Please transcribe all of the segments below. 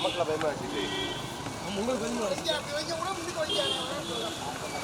நமக்குள்ள பயமா இருக்கு. உங்களுக்கு பயமா இருக்கு. அப்படி வைக்க கூட முன்னுக்கு வைக்காத.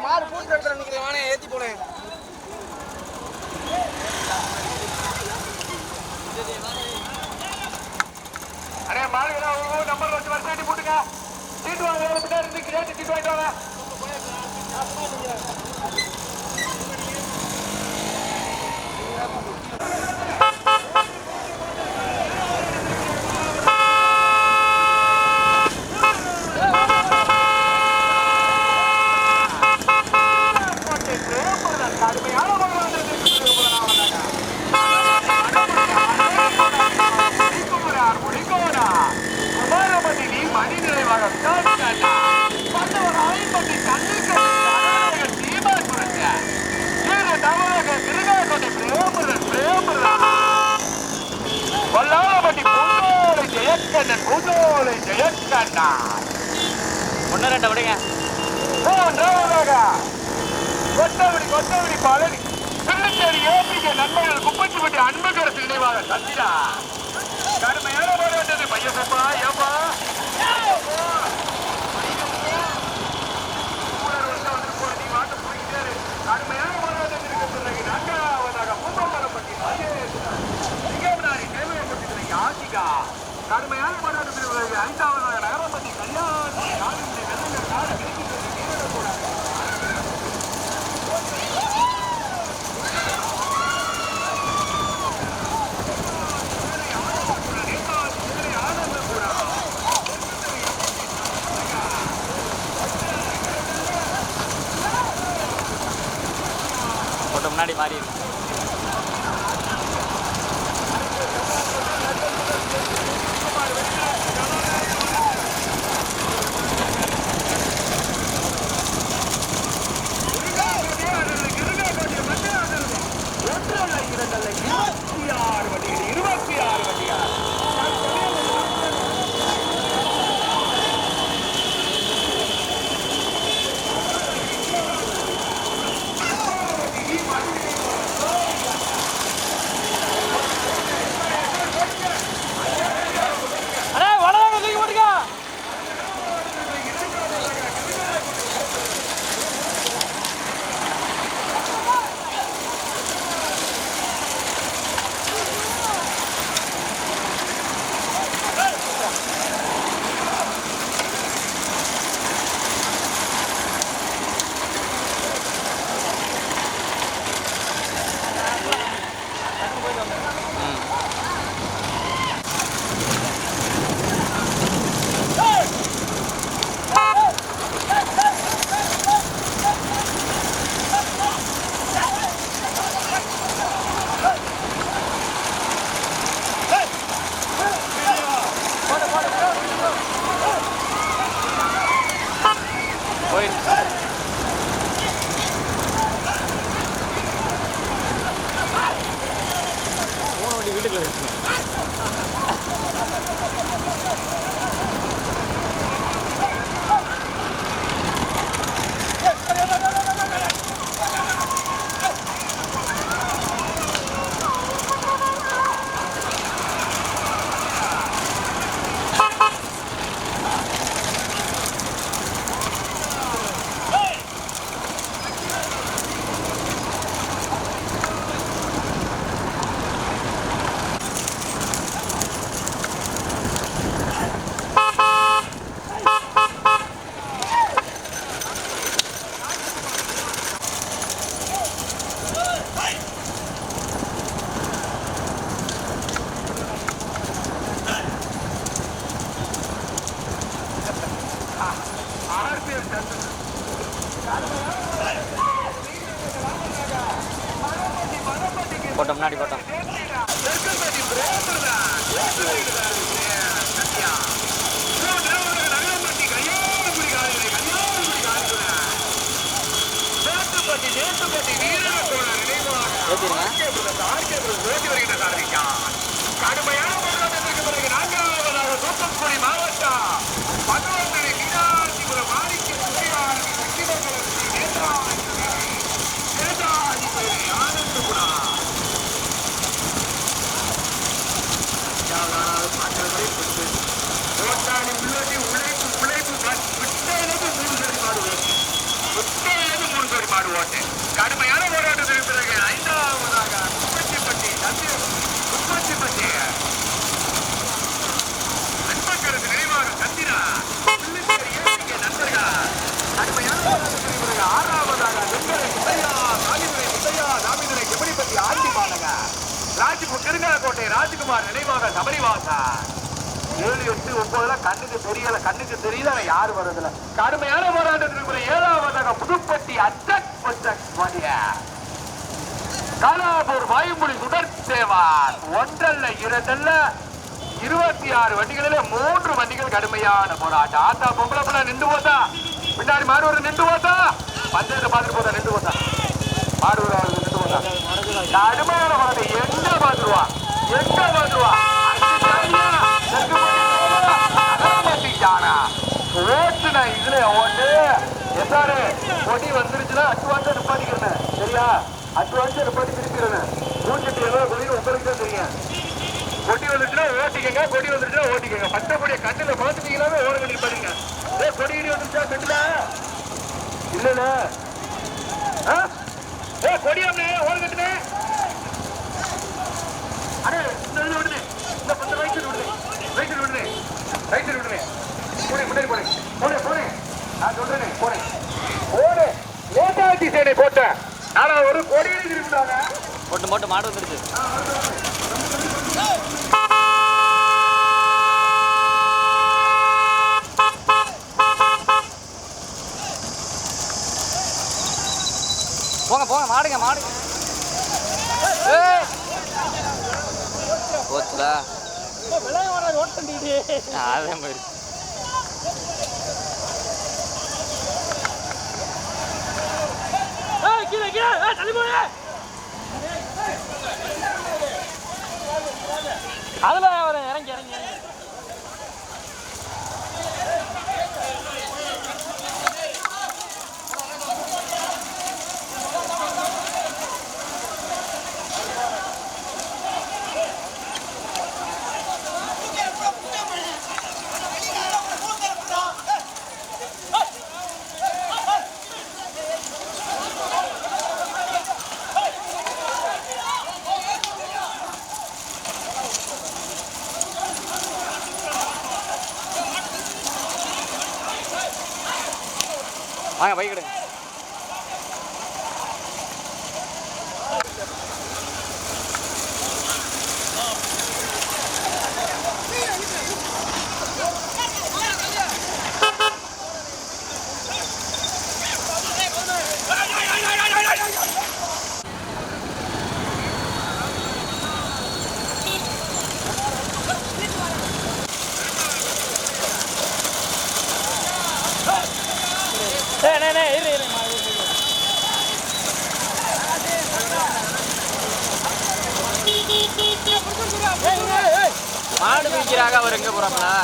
மாடு பூட்டு எடுத்து நிக்கிறேன். வானே ஏத்தி போனேன். அரே மாடு நம்பர் வச்சு வரிசை போட்டுங்க. சீட்டு வாங்க பின்னாடி இருந்து கிரேட் சீட்டு வாங்கிட்டு வாங்க. ஒன்னு விடுங்க. கொட்டவடி பழனி திருச்சேரி ஏபிகே நண்பர்கள் குப்பச்சிப்பட்டி அன்புக்கரசு நினைவாக சந்திரா கடுமையான போராட்டத்தை பையப்பா ஏப்பா கடுமையான போராட்டத்திற்கு பிறகு நான்காவதாக பூம்பமரப்பட்டி சிங்கம்நாரி தேவையப்பட்டி ஆசிகா கடுமையான போராட்டத்திற்கு பிறகு ஐந்தாவதாக நகரப்பட்டி கல்யாணி நாடு வெள்ளங்கள் நாடு கிடைக்கின்றது நீரிடக்கூடாது. முன்னாடி மாறி போட்டோம் முன்னாடி போட்டோம் ஓட்டி வருகின்ற சாரதிக்கான் கடுமையான போராட்டத்திற்கு பிறகு நான்காவதாக தூத்துக்குடி மாவட்டம் பகவந்தனை மீனாட்சிபுரம் மாணிக்க ஆனந்தபுரா ஓட்டாளி உள்ளே உழைப்பு விட்டையிலிருந்து 3 சரி மாடுவோம் விட்டையிலிருந்து 3 சரி மாடுவோட்டு கடுமையான போராட்டத்திற்கு பிறகு 5ஆவதாக உப்பச்சிப்பட்டி அன்பக்கரசு நினைவாக சந்திரா நண்பர்கள் கடுமையான போராட்டத்திற்கு பிறகு 6ஆவதாக வெங்கரை முத்தையா ராமிதுரை ஜெபனிபதி ஆண்டி பாலக ராஜ்பூர் கிருங்காலக்கோட்டை ராஜ்குமார் நினைவாக சபரிவாசா 7, 8, 9 கண்ணுக்கு தெரியல யாரு வருதுல கடுமையான போராட்டத்திற்கு 7ஆவதாக புதுப்பட்டி காலாபூர் வாயுமொழி சுடர் சேவார் 1 அல்ல 2 அல்ல 26 வண்டிகளில் 3 வண்டிகள் கடுமையான போராட்டம் ஆத்தா பொம்பளை பிள்ளை நின்று போதா பின்னாடி மாடுவர் நின்று போதா பஞ்சாயத்தை பார்த்துட்டு போதா நின்று போதா மாடுவர் அவர்கள் நின்று போதா கடுமையான போராட்டம் எங்க பார்த்துருவா ஓட்டுனா இதுல ஓட்டு எஸ்ஆரு கொடி வந்துருச்சுன்னா அட்வான்ஸா நிப்பாட்டிக்கிறேன் சரியா அட்வான்ஸா நிப்பாட்டி திருப்பிடுறேன் 170 கொடி உங்களுக்கு தான் தெரியும் கொடி வந்துச்சுன்னா ஓட்டிக்கங்க கொடி வந்துருச்சுன்னா ஓட்டிக்கங்க பட்ட கொடிய கண்ணுல பார்த்துட்டீங்களாவே ஓர கட்டி பாருங்க கொடி இடி வந்துருச்சா கண்டுல இல்ல கொடியாமே ஓர கட்டுனே அடே இந்த விடுனே இந்த 10 ரைட் விடுனே முன்னாடி போனே நான் சொல்றேன் போனே நேதாஜி சேனை போட்டேன் ஆனா ஒரு கொடியில திரும்பிட்டாங்க போட்டு மாடு வந்துருச்சு போங்க மாடுங்க போச்சுடா அதே மாதிரி அதுல இறங்கி வாங்க பைக் எடுங்க மாடு பிடிக்கிறாங்க அவர் எங்க போறாங்களா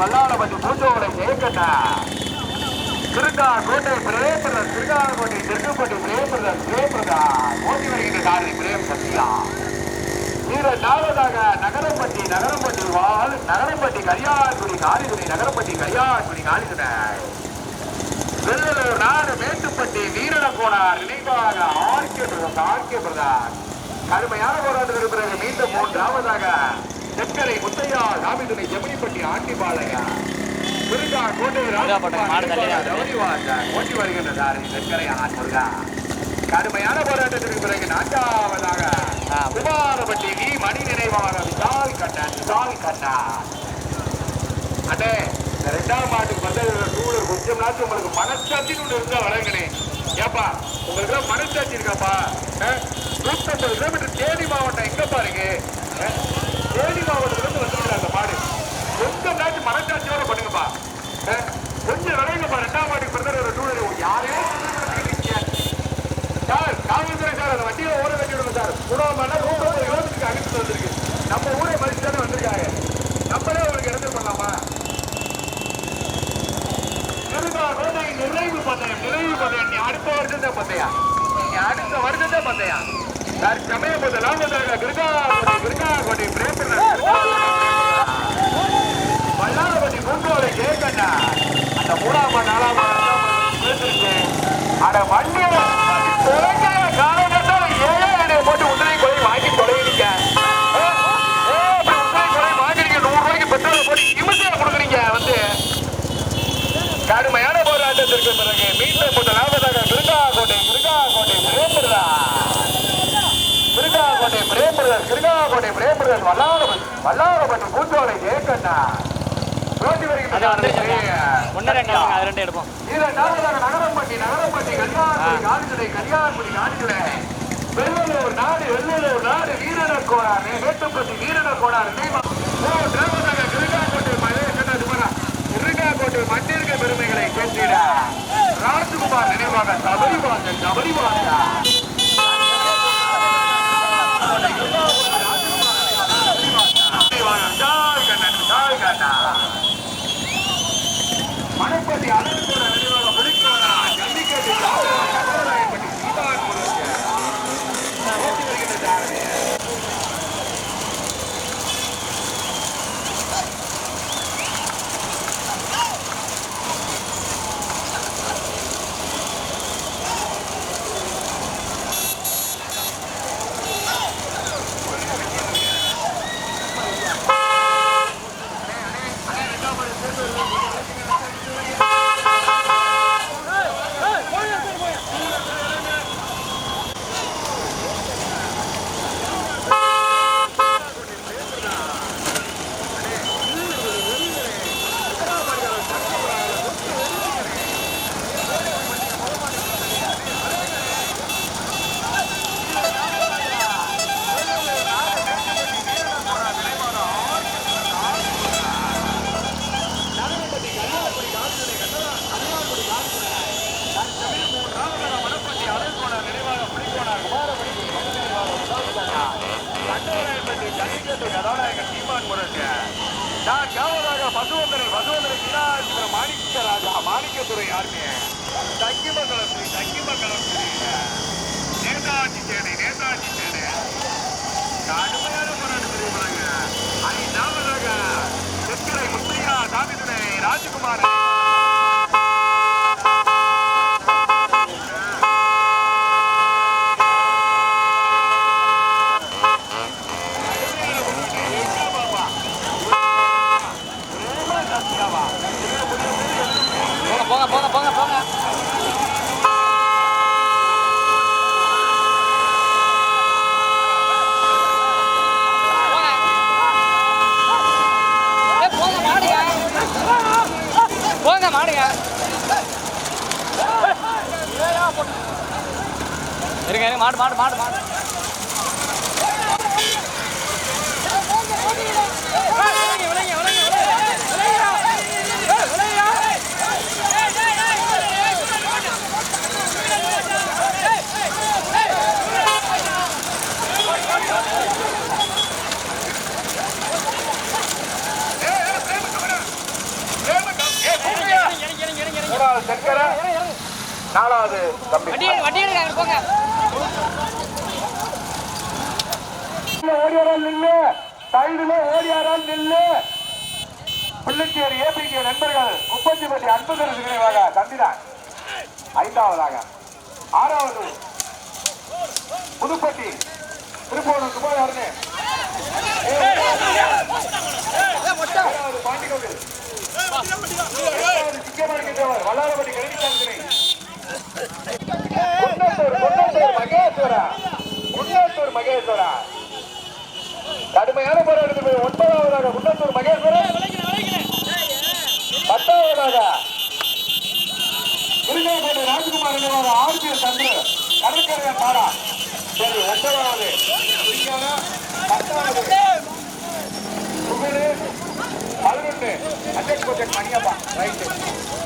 வல்லாளபதி பூஞ்சோலை ஜெயக்கண்ணா திருக்காக்கோட்டை பிரேமதன் திருக்காக்கோட்டை திருக்குப்பட்டி பிரேமதன் ஓட்டி வருகின்ற காரணி பிரேம் சத்யா இரண்டாவதாக நகரப்பட்டி வாழ் நகரப்பட்டி கரியான்குடி காளிதுரை நகரப்பட்டி கரியான்குடி காளிதுரை வெள்ளலூர் நாடு மேட்டுப்பட்டி வீரனகோனார் நினைவாக ஆர்கே பிரதான் கடுமையான போராட்டத்திற்கு பிறகு மீண்டும் மூன்றாவதாக தெற்கரை முத்தையா சாமிதுரை ஜெமினிப்பட்டி ஆண்டிபாளையா முருகா கோட்டை ஓட்டி வருகின்றார் தெற்கரை முருகா கடுமையான போராட்டத்திற்கு பிறகு நான்காவதாக குமாரப்பட்டி வி மணி நினைவாக விசால் கண்ணா அண்ணே இந்த ரெண்டாம் ஆண்டுக்கு வந்து டூலர் கொஞ்சம் நாட்டு உங்களுக்கு மனசாட்சின்னு ஒன்று இருந்தா வழங்கினே ஏப்பா உங்களுக்கு எல்லாம் மனசாட்சி இருக்காப்பா 150 கிலோமீட்டர் தேனி மாவட்டம் எங்கப்பா இருக்கு தேனி மாவட்டத்துல இருந்து வந்துருக்காங்க அந்த மாடு கொஞ்சம் நாட்டு மனசாட்சியோட பண்ணுங்கப்பா கொஞ்சம் விளையுங்கப்பா ரெண்டாம் ஆண்டுக்கு பிறந்த டூலர் யாரே சார் காவல்துறை சார் அந்த வண்டியை ஓட வேண்டி விடுங்க சார் குடோமான 150 கிலோமீட்டருக்கு அனுப்பிட்டு வந்திருக்கு நம்ம ஊரை மதிச்சு தானே வந்திருக்காங்க நம்மளே உங்களுக்கு எடுத்து பண்ணலாமா நிறைவு பந்தயம் நீ அடுத்த வருஷம் தான் பந்தயம் சார் சமய முதலாவதாக கிருகாகோட்டை வல்லாரப்பட்டி பூங்கோலை கேட்கண்டா அந்த 3ஆம் 4ஆம் அட வண்டியை போட்டு உடனே கொலை வாங்கி தொலைகிறீங்க வாங்குறீங்க 100 ரூபாய்க்கு பெட்ரோல் போட்டு நிமிஷம் கொடுக்குறீங்க வந்து கடுமையான போராட்டத்திற்கு பிறகு மீண்டும் முதலாவதாக கிருகாகோட்டை பிரேம்புரர் வல்லாரப்பட்டி பூஞ்சோலை ஏக்கண்ணா ஓட்டி வருகின்ற நகரம்பட்டி கல்யாண்குடி காடுகளை வெள்ளலூர் நாடு வீரனகோனார் மேட்டுப்பட்டி வீரனகோனார் கிருகாகோட்டை மண்ணிற்க பெருமைகளை கேட்டிட ராஜ்குமார் நினைவாக சபரிவாசா மணப்பட்டி அழகோட நினைவாக முடிக்கோனா ஜல்லிக்கட்டு கமலராயப்பட்டி சீதான் ஓட்டி வருகின்ற மாணிக்கத்துறை ஆர்மிய தங்கிமங்கலம் நேதாஜி சேனை கடுமையான போராட்டத்திற்கு 5ஆவதாக தெற்கரை முத்தையா சாமிதுரை ராஜகுமார் போங்க மாடுங்க இருங்க மாடு நாலாவது வண்டி போங்க சைடுல ஓடியாரால் நில்லு. புள்ளச்சேரி ஏபிகே நண்பர்கள் குப்பச்சிப்பட்டி அன்புதரசு நினைவாக தந்திரான். ஐந்தாவதாக. ஆறாவது புதுப்பட்டி திருப்பூர் சுபாதாரனே. பாண்டிகோவில் சிங்கமாடுகின்றவர் வல்லாரப்பட்டி கணினிசாமி. குன்னத்தூர் மகேஸ்வரா கடுமையான போராட்டத்தில் 9வதாக குன்னத்தூர் மகேஸ்வரன். 10வதாக திருநெல்வேலி ராஜ்குமார் நினைவாக ஆர்பிஎஸ் சந்திரன் கடற்கரையா பாரா. சரி 9வது 10வது 11 அஜெக்ட் மணியப்பா ரைட்டு.